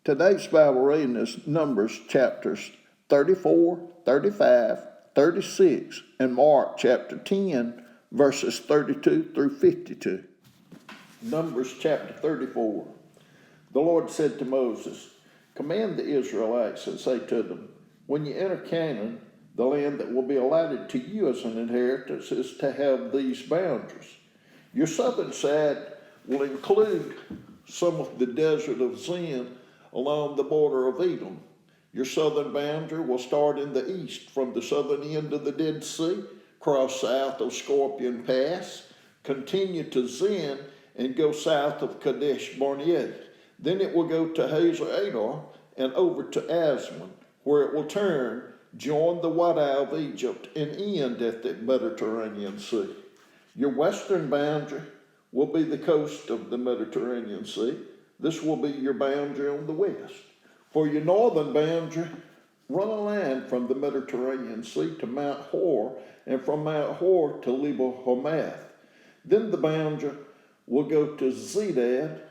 Today's Bible reading is Numbers chapters 34, 35, 36, and Mark chapter 10, verses 32 through 52. Numbers chapter 34. The Lord said to Moses, "Command the Israelites and say to them, when you enter Canaan, the land that will be allotted to you as an inheritance is to have these boundaries. Your southern side will include some of the desert of Zin along the border of Edom. Your southern boundary will start in the east from the southern end of the Dead Sea, cross south of Scorpion Pass, continue to Zin, and go south of Kadesh Barnea. Then it will go to Hazar Adar and over to Asmon, where it will turn, join the White Isle of Egypt, and end at the Mediterranean Sea. Your western boundary will be the coast of the Mediterranean Sea. This will be your boundary on the west. For your northern boundary, run a line from the Mediterranean Sea to Mount Hor, and from Mount Hor to Lebo Hamath. Then the boundary will go to Zedad,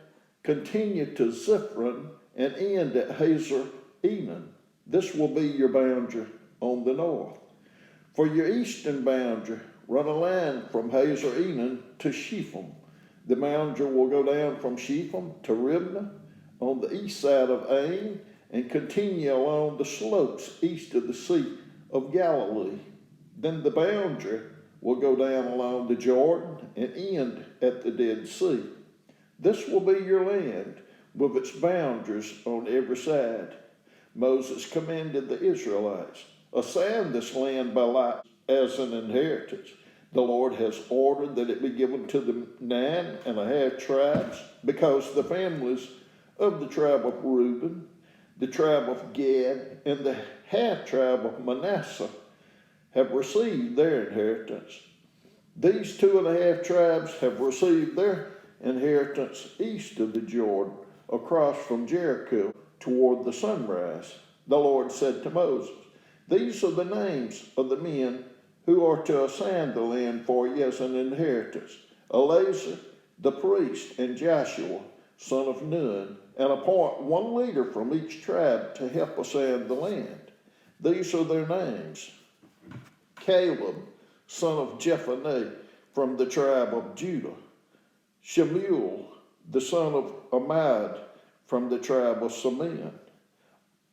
continue to Ziphron, and end at Hazar Enan. This will be your boundary on the north. For your eastern boundary, run a line from Hazar Enan to Shepham. The boundary will go down from Shepham to Ribnah on the east side of Ain and continue along the slopes east of the Sea of Galilee. Then the boundary will go down along the Jordan and end at the Dead Sea. This will be your land with its boundaries on every side. Moses commanded the Israelites, assign this land by lot as an inheritance. The Lord has ordered that it be given to the 9.5 tribes, because the families of the tribe of Reuben, the tribe of Gad, and the half tribe of Manasseh have received their inheritance. These 2.5 tribes have received their inheritance east of the Jordan, across from Jericho toward the sunrise. The Lord said to Moses, these are the names of the men who are to assign the land for you as an inheritance: Eleazar the priest and Joshua son of Nun, and appoint one leader from each tribe to help assign the land. These are their names: Caleb son of Jephunneh from the tribe of Judah, Shemuel the son of Ahmad from the tribe of Simeon,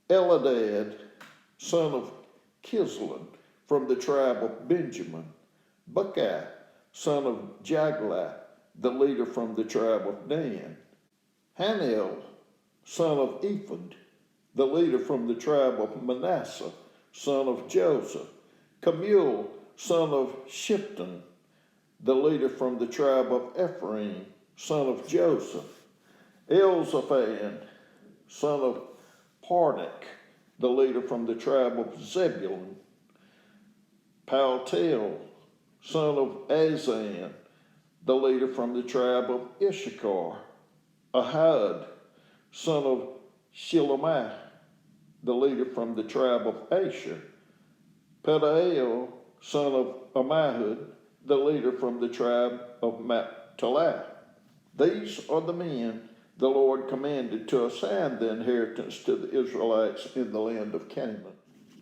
Eladad son of Kislon from the tribe of Benjamin, Bukai son of Jagla, the leader from the tribe of Dan, Hanel son of Ephod, the leader from the tribe of Manasseh, son of Joseph, Kemuel son of Shipton, the leader from the tribe of Ephraim, son of Joseph, Elzaphan son of Parnak, the leader from the tribe of Zebulun, Paltiel son of Azan, the leader from the tribe of Issachar, Ahad son of Shilomah, the leader from the tribe of Asher, Pedaiel son of Ammihud, the leader from the tribe of Machpelah. These are the men the Lord commanded to assign the inheritance to the Israelites in the land of Canaan.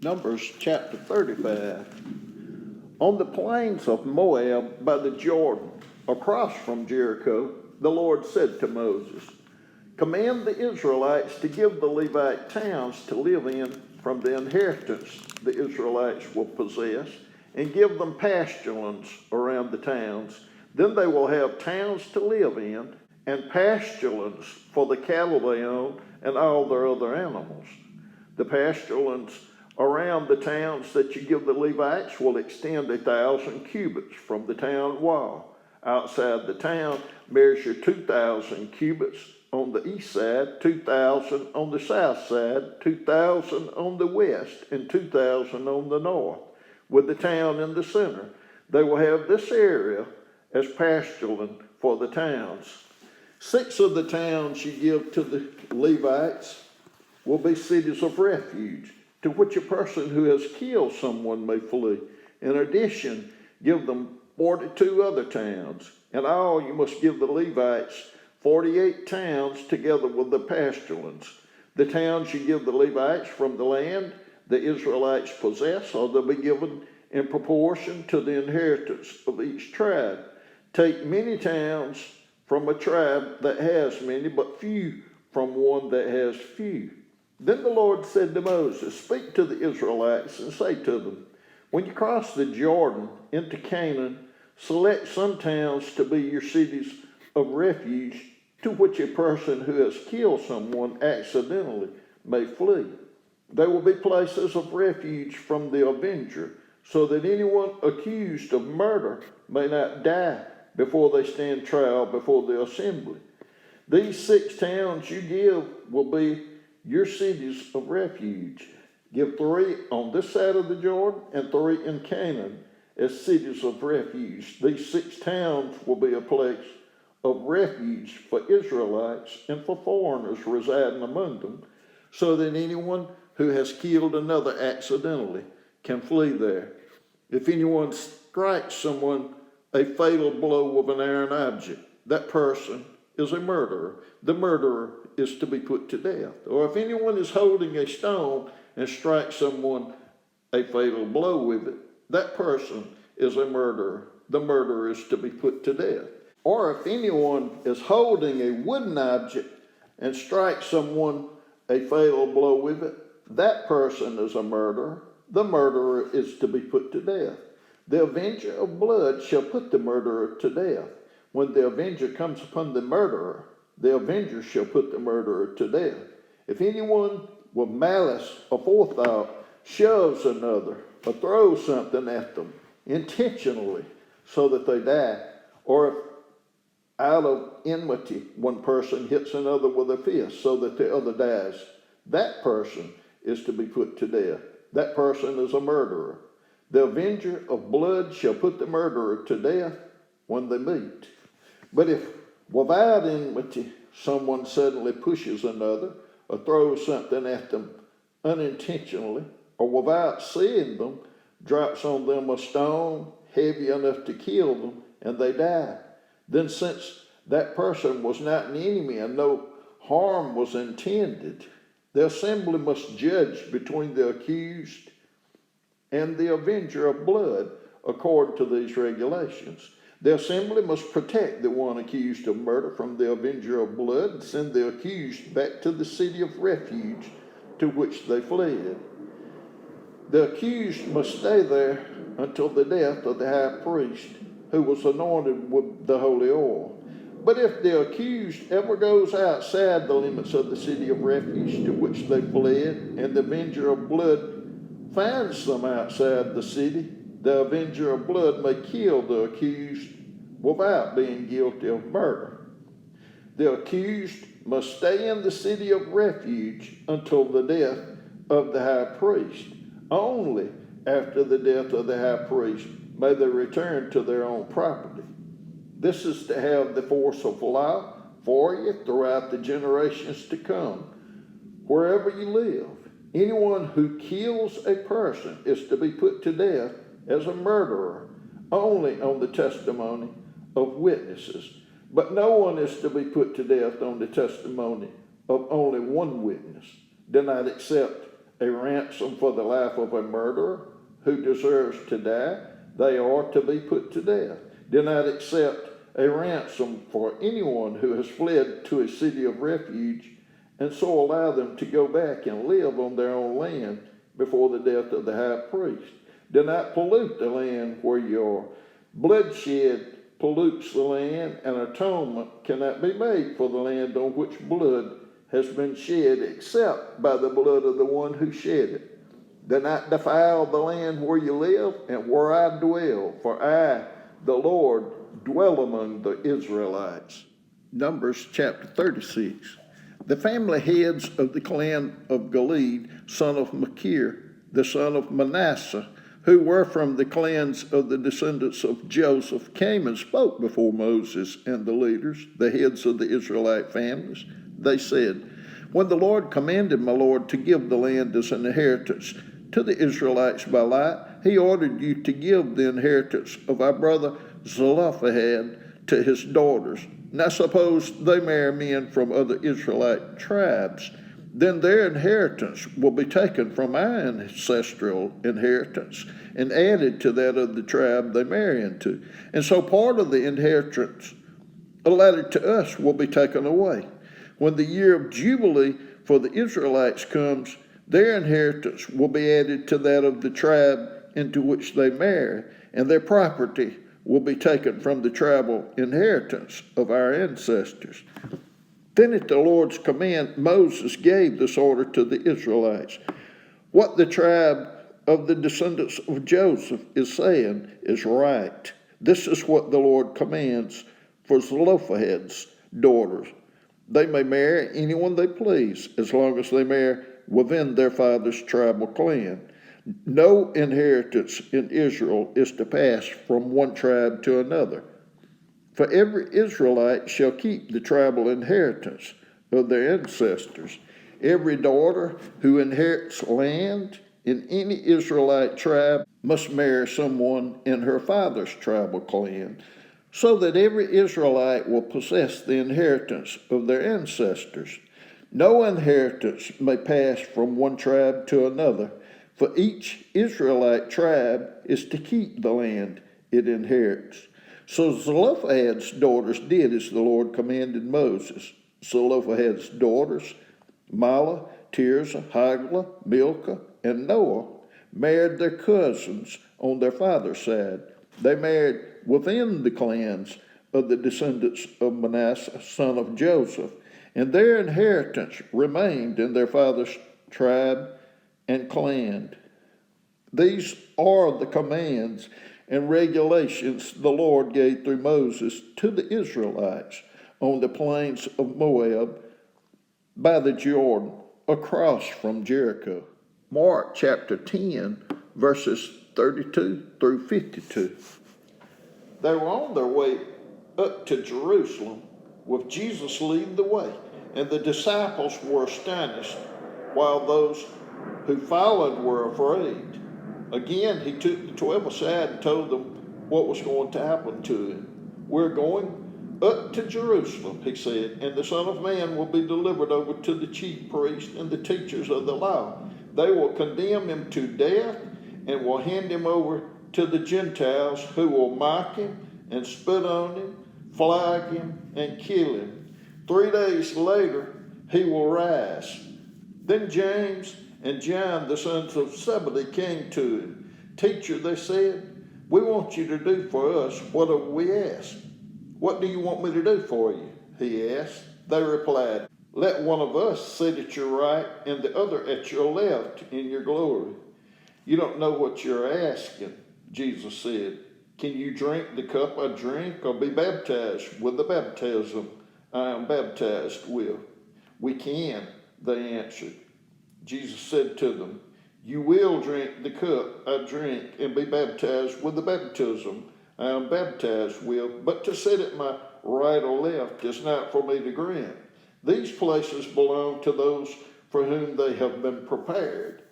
Numbers chapter 35. On the plains of Moab by the Jordan, across from Jericho, the Lord said to Moses, command the Israelites to give the Levite towns to live in from the inheritance the Israelites will possess, and give them pasture lands around the towns. Then they will have towns to live in, and pasture lands for the cattle they own and all their other animals. The pasture lands around the towns that you give the Levites will extend 1,000 cubits from the town wall. Outside the town, measure 2,000 cubits on the east side, 2,000 on the south side, 2,000 on the west, and 2,000 on the north, with the town in the center. They will have this area as pasture land for the towns. 6 of the towns you give to the Levites will be cities of refuge, to which a person who has killed someone may flee. In addition, give them 42 other towns. In all, you must give the Levites 48 towns together with the pasture lands. The towns you give the Levites from the land the Israelites possess are to be given in proportion to the inheritance of each tribe. Take many towns from a tribe that has many, but few from one that has few. Then the Lord said to Moses, speak to the Israelites and say to them, when you cross the Jordan into Canaan, select some towns to be your cities of refuge, to which a person who has killed someone accidentally may flee. They will be places of refuge from the avenger, so that anyone accused of murder may not die before they stand trial before the assembly. These 6 towns you give will be your cities of refuge. Give 3 on this side of the Jordan and 3 in Canaan as cities of refuge. These 6 towns will be a place of refuge for Israelites and for foreigners residing among them, so that anyone who has killed another accidentally can flee there. If anyone strikes someone a fatal blow with an iron object, that person is a murderer. The murderer is to be put to death. Or if anyone is holding a stone and strikes someone a fatal blow with it, that person is a murderer. The murderer is to be put to death. Or if anyone is holding a wooden object and strikes someone a fatal blow with it, that person is a murderer. The murderer is to be put to death. The avenger of blood shall put the murderer to death. When the avenger comes upon the murderer, the avenger shall put the murderer to death. If anyone with malice aforethought shoves another or throws something at them intentionally so that they die, or if out of enmity one person hits another with a fist so that the other dies, that person is to be put to death. That person is a murderer. The avenger of blood shall put the murderer to death when they meet. But if without enmity someone suddenly pushes another or throws something at them unintentionally, or without seeing them, drops on them a stone heavy enough to kill them, and they die, then since that person was not an enemy and no harm was intended, the assembly must judge between the accused and the avenger of blood according to these regulations. The assembly must protect the one accused of murder from the avenger of blood and send the accused back to the city of refuge to which they fled. The accused must stay there until the death of the high priest, who was anointed with the holy oil. But if the accused ever goes outside the limits of the city of refuge to which they fled, and the avenger of blood finds them outside the city, the avenger of blood may kill the accused without being guilty of murder. The accused must stay in the city of refuge until the death of the high priest. Only after the death of the high priest may they return to their own property. This is to have the force of law for you throughout the generations to come, wherever you live. Anyone who kills a person is to be put to death as a murderer, only on the testimony of witnesses. But no one is to be put to death on the testimony of only one witness. Do not accept a ransom for the life of a murderer who deserves to die. They are to be put to death. Do not accept a ransom for anyone who has fled to a city of refuge, and so allow them to go back and live on their own land before the death of the high priest. Do not pollute the land where you are. Bloodshed pollutes the land, and atonement cannot be made for the land on which blood has been shed except by the blood of the one who shed it. Do not defile the land where you live and where I dwell, for I, the Lord, dwell among the Israelites. Numbers chapter 36. The family heads of the clan of Gilead, son of Machir, the son of Manasseh, who were from the clans of the descendants of Joseph, came and spoke before Moses and the leaders, the heads of the Israelite families. They said, when the Lord commanded my Lord to give the land as an inheritance to the Israelites by lot, he ordered you to give the inheritance of our brother Zelophehad to his daughters. Now suppose they marry men from other Israelite tribes. Then their inheritance will be taken from our ancestral inheritance and added to that of the tribe they marry into. And so part of the inheritance allotted to us will be taken away. When the year of Jubilee for the Israelites comes, their inheritance will be added to that of the tribe into which they marry, and their property will be taken from the tribal inheritance of our ancestors. Then at the Lord's command, Moses gave this order to the Israelites. What the tribe of the descendants of Joseph is saying is right. This is what the Lord commands for Zelophehad's daughters. They may marry anyone they please, as long as they marry within their father's tribal clan. No inheritance in Israel is to pass from one tribe to another. For every Israelite shall keep the tribal inheritance of their ancestors. Every daughter who inherits land in any Israelite tribe must marry someone in her father's tribal clan, so that every Israelite will possess the inheritance of their ancestors. No inheritance may pass from one tribe to another, for each Israelite tribe is to keep the land it inherits. So Zelophehad's daughters did as the Lord commanded Moses. Zelophehad's daughters, Mahlah, Tirzah, Hoglah, Milcah, and Noah, married their cousins on their father's side. They married within the clans of the descendants of Manasseh, son of Joseph, and their inheritance remained in their father's tribe and clan. These are the commands and regulations the Lord gave through Moses to the Israelites on the plains of Moab by the Jordan across from Jericho. Mark chapter 10, verses 32 through 52. They were on their way up to Jerusalem with Jesus leading the way, and the disciples were astonished, while those who followed were afraid. Again, he took the 12 aside and told them what was going to happen to him. We're going up to Jerusalem, he said, and the Son of Man will be delivered over to the chief priests and the teachers of the law. They will condemn him to death and will hand him over to the Gentiles, who will mock him and spit on him, flog him, and kill him. 3 days later, he will rise. Then James and John, the sons of Zebedee, came to him. Teacher, they said, we want you to do for us whatever we ask. What do you want me to do for you? He asked. They replied, let one of us sit at your right and the other at your left in your glory. You don't know what you're asking, Jesus said. Can you drink the cup I drink or be baptized with the baptism I am baptized with? We can, they answered. Jesus said to them, you will drink the cup I drink and be baptized with the baptism I am baptized with, but to sit at my right or left is not for me to grant. These places belong to those for whom they have been prepared.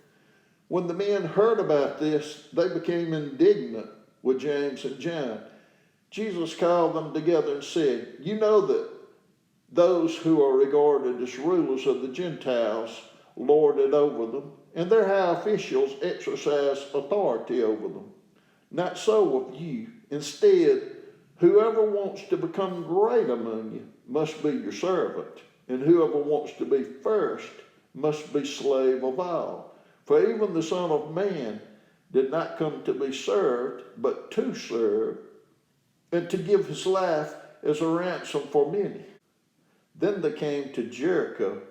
When the men heard about this, they became indignant with James and John. Jesus called them together and said, you know that those who are regarded as rulers of the Gentiles lord it over them, and their high officials exercise authority over them. Not so with you. Instead, whoever wants to become great among you must be your servant, and whoever wants to be first must be slave of all. For even the Son of Man did not come to be served, but to serve, and to give his life as a ransom for many. Then they came to Jericho.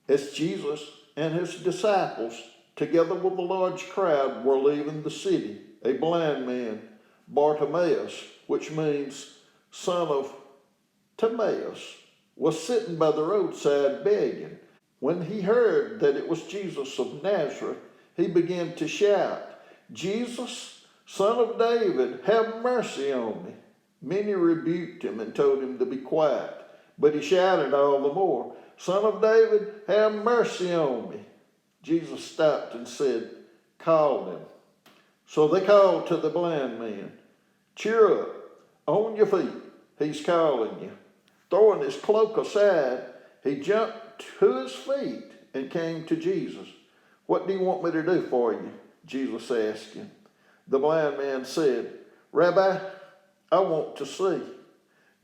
As Jesus and his disciples, together with a large crowd, were leaving the city, a blind man, Bartimaeus, which means son of Timaeus, was sitting by the roadside begging. When he heard that it was Jesus of Nazareth, he began to shout, Jesus, Son of David, have mercy on me. Many rebuked him and told him to be quiet, but he shouted all the more, Son of David, have mercy on me. Jesus stopped and said, call him. So they called to the blind man, cheer up, on your feet, he's calling you. Throwing his cloak aside, he jumped to his feet and came to Jesus. "What do you want me to do for you?" Jesus asked him. The blind man said, "Rabbi, I want to see."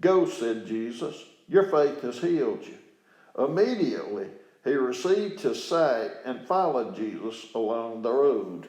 "Go," said Jesus, "your faith has healed you." Immediately he received his sight and followed Jesus along the road.